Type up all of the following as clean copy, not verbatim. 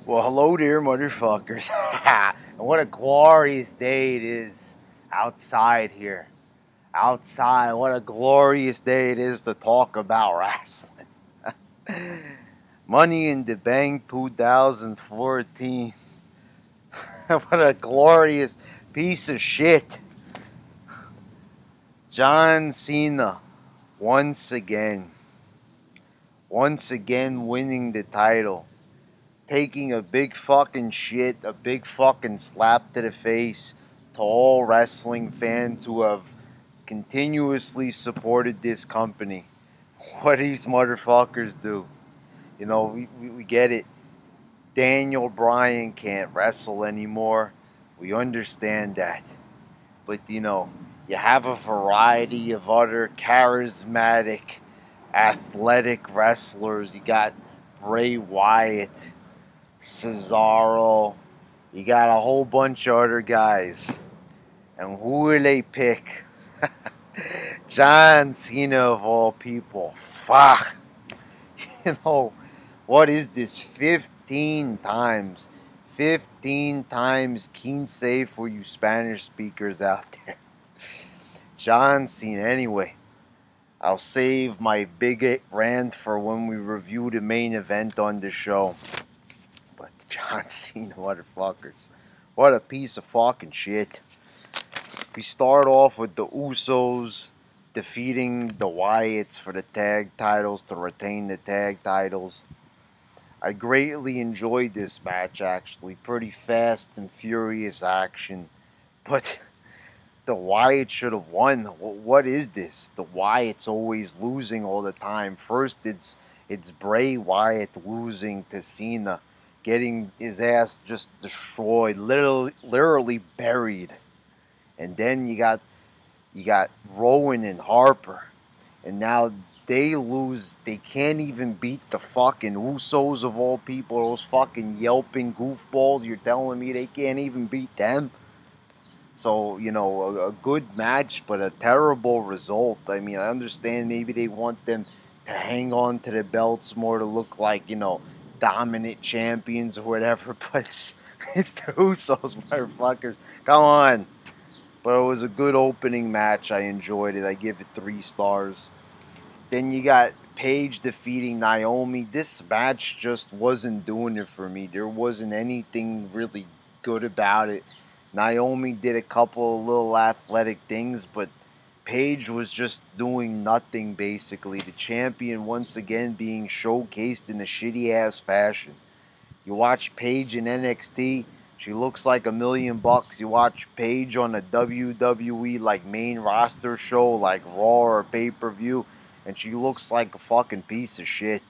Well, hello there, motherfuckers. And what a glorious day it is outside here. Outside, what a glorious day it is to talk about wrestling. Money in the Bank 2014. What a glorious piece of shit. John Cena, once again. Once again winning the title. Taking a big fucking shit, a big fucking slap to the face to all wrestling fans who have continuously supported this company. What these motherfuckers do. You know, we get it. Daniel Bryan can't wrestle anymore. We understand that. But, you have a variety of other charismatic, athletic wrestlers. You got Bray Wyatt, Cesaro. You got a whole bunch of other guys. And who will they pick? John Cena of all people. Fuck. What is this? 15 times. 15 times quince for you Spanish speakers out there. John Cena. Anyway, I'll save my big rant for when we review the main event on the show. But John Cena, motherfuckers. What a piece of fucking shit. We start off with the Usos defeating the Wyatts for the tag titles to retain the tag titles. I greatly enjoyed this match, actually. Pretty fast and furious action. But the Wyatts should have won. What is this? The Wyatts always losing all the time. First, it's Bray Wyatt losing to Cena, getting his ass just destroyed, literally buried. And then you got Rowan and Harper, and now they lose. They can't even beat the fucking Usos of all people. Those fucking yelping goofballs. You're telling me they can't even beat them? So, a good match, but a terrible result. I mean, I understand maybe they want them to hang on to the belts more to look like, dominant champions or whatever, but it's the Usos, motherfuckers. Come on. But it was a good opening match. I enjoyed it. I give it 3 stars. Then you got Paige defeating Naomi. This match just wasn't doing it for me. There wasn't anything really good about it. Naomi did a couple of little athletic things, but Paige was just doing nothing, basically. The champion once again being showcased in a shitty-ass fashion. You watch Paige in NXT, she looks like $1 million. You watch Paige on a WWE like main roster show like Raw or pay-per-view, and she looks like a fucking piece of shit.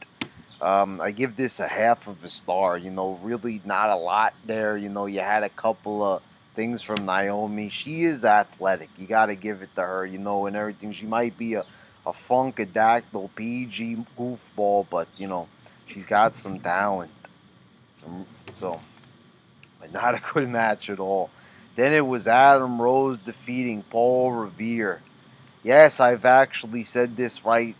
I give this a half of a star. Really not a lot there. You had a couple of things from Naomi. She is athletic. You got to give it to her, and everything. She might be a funkadactyl PG goofball, but, she's got some talent. But not a good match at all. Then it was Adam Rose defeating Paul Revere. Yes, I've actually said this right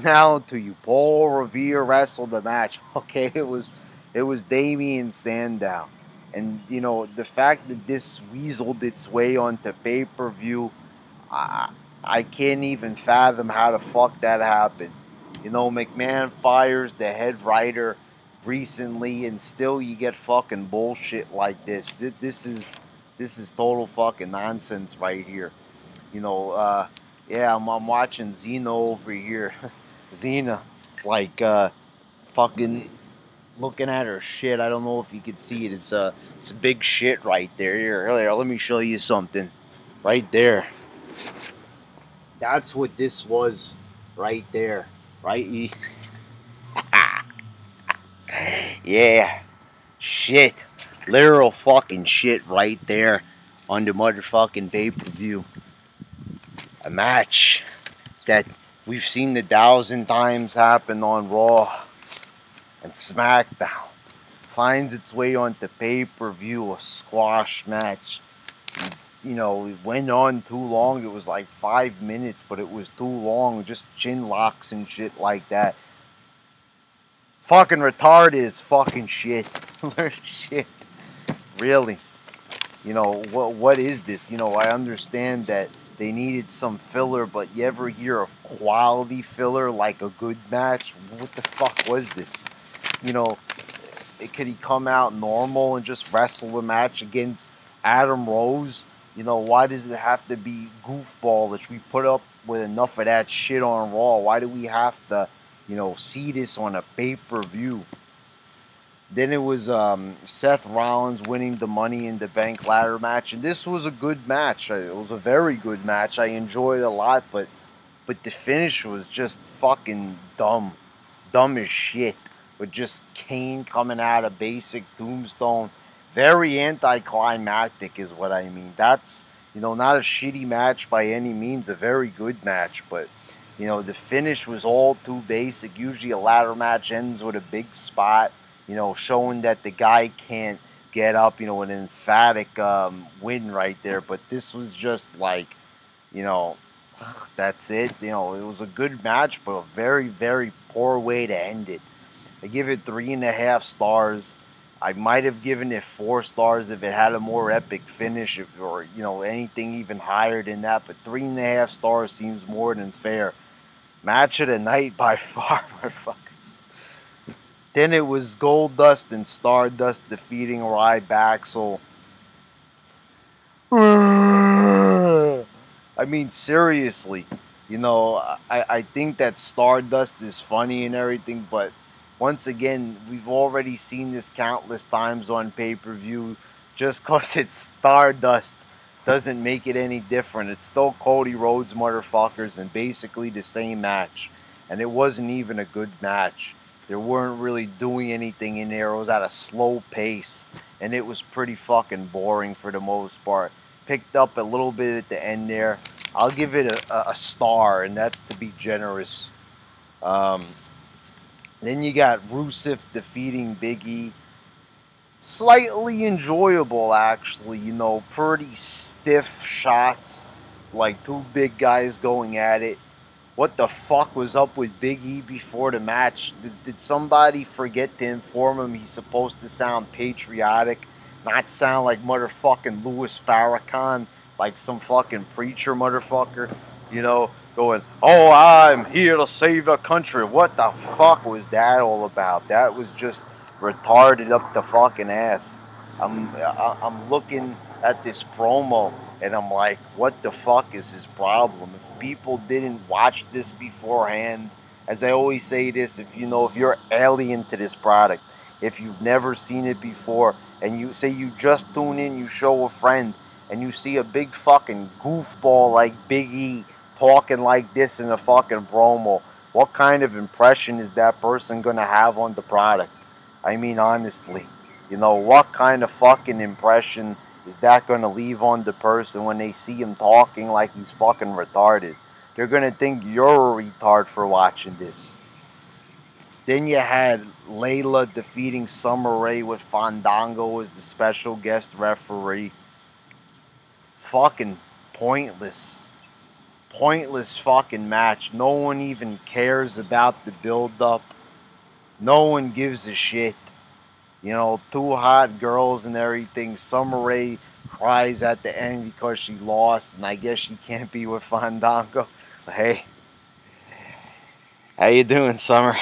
now to you. Paul Revere wrestled the match. Okay, it was Damian Sandow. And, the fact that this weaseled its way onto pay-per-view, I can't even fathom how the fuck that happened. McMahon fires the head writer recently, and still you get fucking bullshit like this. This is total fucking nonsense right here. Yeah, I'm watching Xena over here. Xena, like, fucking looking at her shit. I don't know if you can see it. It's a big shit right there. Here, let me show you something. Right there. That's what this was. Right there. Right? Yeah. Shit. Literal fucking shit right there on the motherfucking pay-per-view. A match that we've seen 1,000 times happen on Raw and SmackDown. Finds its way onto pay-per-view, a squash match. It went on too long. It was like 5 minutes, but it was too long. Just chin locks and shit like that. Fucking retarded is fucking shit. Shit. Really. You know, what is this? You know, I understand that they needed some filler, but you ever hear of quality filler like a good match? What the fuck was this? You know, could he come out normal and just wrestle the match against Adam Rose? You know, why does it have to be goofballish? We put up with enough of that shit on Raw. Why do we have to, you know, see this on a pay-per-view? Then it was Seth Rollins winning the Money in the Bank ladder match, and this was a good match. It was a very good match. I enjoyed it a lot, but the finish was just fucking dumb, dumb as shit. With just Kane coming out of basic tombstone, very anticlimactic is what I mean. That's, you know, not a shitty match by any means, a very good match, but you know the finish was all too basic. Usually a ladder match ends with a big spot, you know, showing that the guy can't get up, you know, an emphatic win right there. But this was just like, you know, that's it. You know, it was a good match, but a very, very poor way to end it. I give it 3.5 stars. I might have given it 4 stars if it had a more epic finish, or, you know, anything even higher than that. But 3.5 stars seems more than fair. Match of the night by far, motherfuckers. Then it was Goldust and Stardust defeating Ryback. I mean, seriously, you know, I think that Stardust is funny and everything, but once again, we've already seen this countless times on pay-per-view. Just because it's Stardust doesn't make it any different. It's still Cody Rhodes, motherfuckers, and basically the same match. And it wasn't even a good match. They weren't really doing anything in there. It was at a slow pace, and it was pretty fucking boring for the most part. Picked up a little bit at the end there. I'll give it a star, and that's to be generous. Then you got Rusev defeating Big E. Slightly enjoyable, actually. You know, pretty stiff shots. Like two big guys going at it. What the fuck was up with Big E before the match? Did somebody forget to inform him he's supposed to sound patriotic? Not sound like motherfucking Louis Farrakhan. Like some fucking preacher motherfucker. You know, going, oh, I'm here to save the country. What the fuck was that all about? That was just retarded up the fucking ass. I'm looking at this promo and I'm like, what the fuck is his problem? If people didn't watch this beforehand, as I always say this, if you're alien to this product, if you've never seen it before, and you say you just tune in, you show a friend, and you see a big fucking goofball like Big E talking like this in a fucking promo, what kind of impression is that person gonna have on the product? I mean, honestly, you know, what kind of fucking impression is that gonna leave on the person when they see him talking like he's fucking retarded? They're gonna think you're a retard for watching this. Then you had Layla defeating Summer Rae with Fandango as the special guest referee. Fucking pointless. Pointless fucking match. No one even cares about the build-up. No one gives a shit. You know, two hot girls and everything. Summer Rae cries at the end because she lost, and I guess she can't be with Fandango. Hey, how you doing, Summer?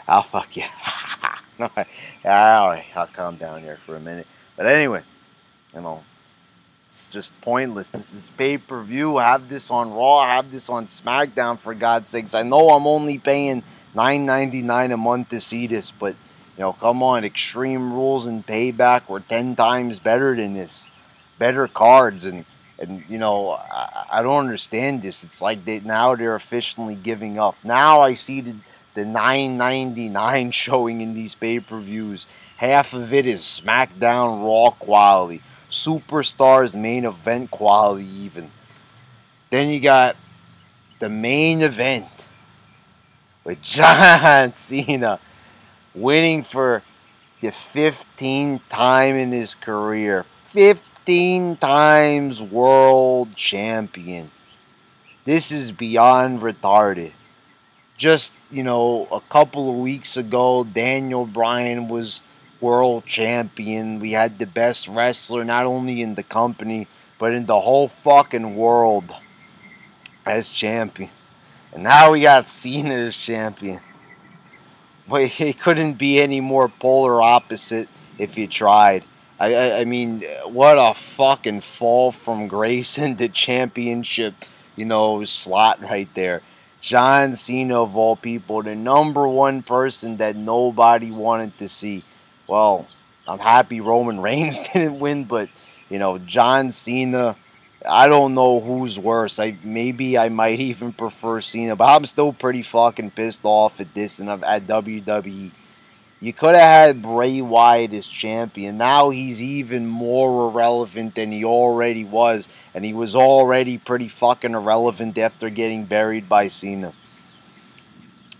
I'll fuck you. No, alright, I'll calm down here for a minute. But anyway, you know, it's just pointless. This is pay-per-view. Have this on Raw. Have this on SmackDown, for God's sakes. I know I'm only paying $9.99 a month to see this, but, you know, come on. Extreme Rules and Payback were 10 times better than this. Better cards, and you know, I don't understand this. It's like now they're officially giving up. Now I see the $9.99 showing in these pay-per-views. Half of it is SmackDown Raw quality. Superstars main event quality even. Then you got the main event with John Cena winning for the 15th time in his career. 15 times world champion. This is beyond retarded. Just, a couple of weeks ago, Daniel Bryan was world champion. We had the best wrestler not only in the company, but in the whole fucking world as champion. And now we got Cena as champion. But it couldn't be any more polar opposite if you tried. I mean, what a fucking fall from grace in the championship, slot right there. John Cena, of all people, the number one person that nobody wanted to see. Well, I'm happy Roman Reigns didn't win, but, John Cena, I don't know who's worse. Maybe I might even prefer Cena, but I'm still pretty fucking pissed off at this and at WWE. You could have had Bray Wyatt as champion. Now he's even more irrelevant than he already was, and he was already pretty fucking irrelevant after getting buried by Cena.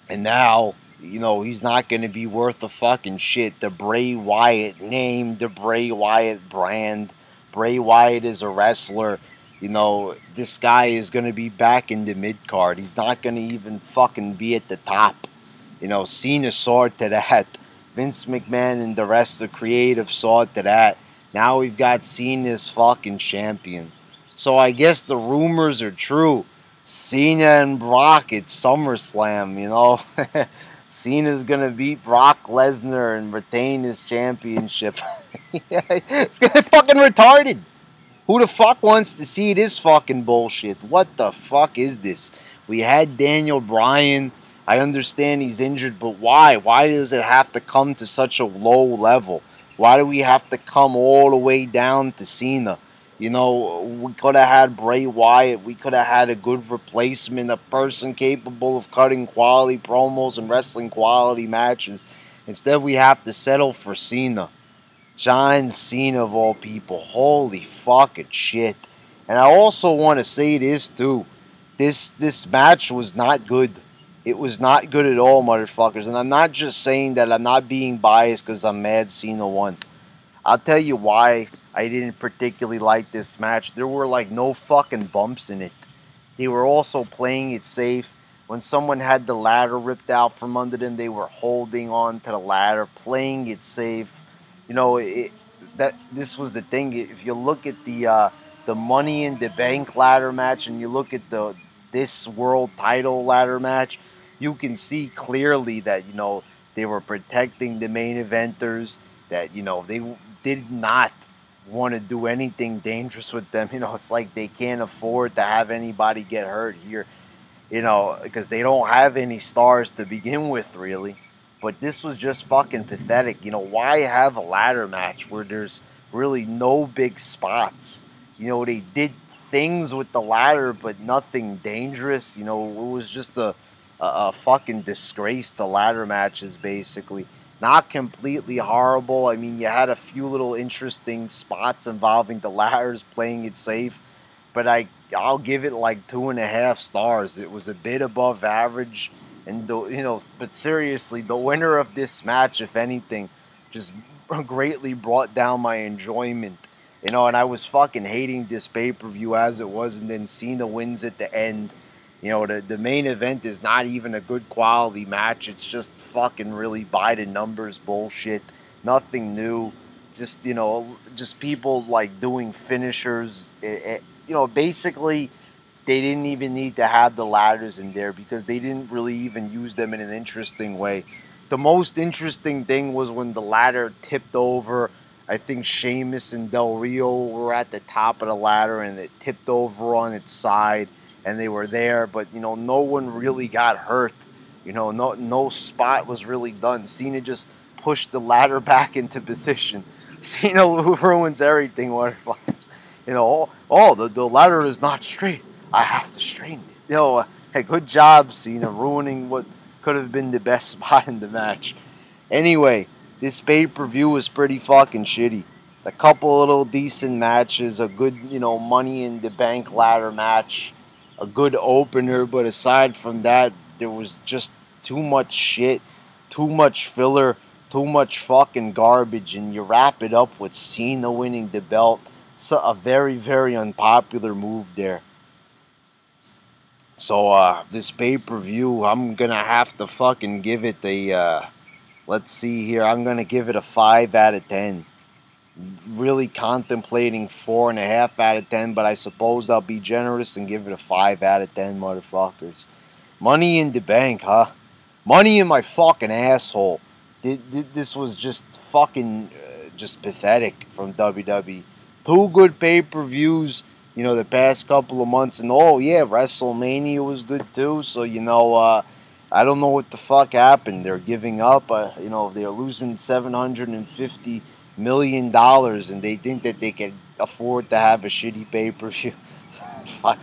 And now, he's not going to be worth a fucking shit. The Bray Wyatt name, the Bray Wyatt brand. Bray Wyatt is a wrestler. This guy is going to be back in the mid card. He's not going to even fucking be at the top. Cena saw to that. Vince McMahon and the rest of creative saw to that. Now we've got Cena as fucking champion. So I guess the rumors are true. Cena and Brock at SummerSlam, Cena's gonna beat Brock Lesnar and retain his championship. It's gonna be fucking retarded. Who the fuck wants to see this fucking bullshit? What the fuck is this? We had Daniel Bryan. I understand he's injured, but why? Why does it have to come to such a low level? Why do we have to come all the way down to Cena? We could have had Bray Wyatt. We could have had a good replacement, a person capable of cutting quality promos and wrestling quality matches. Instead, we have to settle for Cena. John Cena, of all people. Holy fucking shit. And I also want to say this, too. This match was not good. It was not good at all, motherfuckers. And I'm not just saying that. I'm not being biased because I'm mad Cena won. I'll tell you why I didn't particularly like this match. There were like no fucking bumps in it. They were also playing it safe. When someone had the ladder ripped out from under them, they were holding on to the ladder, playing it safe. This was the thing. If you look at the Money in the Bank ladder match and you look at this world title ladder match, you can see clearly that they were protecting the main eventers. That they did not want to do anything dangerous with them. It's like they can't afford to have anybody get hurt here, because they don't have any stars to begin with, really. But this was just fucking pathetic. Why have a ladder match where there's really no big spots? They did things with the ladder, but nothing dangerous. It was just a fucking disgrace to ladder matches, basically. Not completely horrible. I mean, you had a few little interesting spots involving the ladders, playing it safe. But I'll give it like 2.5 stars. It was a bit above average. And, but seriously, the winner of this match, if anything, just greatly brought down my enjoyment. And I was fucking hating this pay-per-view as it was. And then Cena wins at the end. The main event is not even a good quality match. It's just fucking really by the numbers bullshit. Nothing new. Just, just people like doing finishers. Basically, they didn't even need to have the ladders in there because they didn't really even use them in an interesting way. The most interesting thing was when the ladder tipped over. I think Sheamus and Del Rio were at the top of the ladder and it tipped over on its side. And they were there, but no one really got hurt. No spot was really done. Cena just pushed the ladder back into position. Cena ruins everything, motherfuckers. The ladder is not straight. I have to straighten it. Hey, good job, Cena, ruining what could have been the best spot in the match. Anyway, this pay-per-view was pretty fucking shitty. A couple little decent matches, a good, Money in the Bank ladder match. A good opener, but aside from that, there was just too much shit, too much filler, too much fucking garbage, and you wrap it up with Cena winning the belt. So a very, very unpopular move there. So, this pay-per-view, I'm gonna have to fucking give it a, let's see here, I'm gonna give it a 5 out of 10. Really contemplating 4.5 out of 10, but I suppose I'll be generous and give it a 5 out of 10, motherfuckers. Money in the bank, huh? Money in my fucking asshole. This was just fucking, just pathetic from WWE. Two good pay-per-views, the past couple of months. And oh, yeah, WrestleMania was good too. So, I don't know what the fuck happened. They're giving up. They're losing $750 million, and they think that they can afford to have a shitty pay-per-view. Fuck.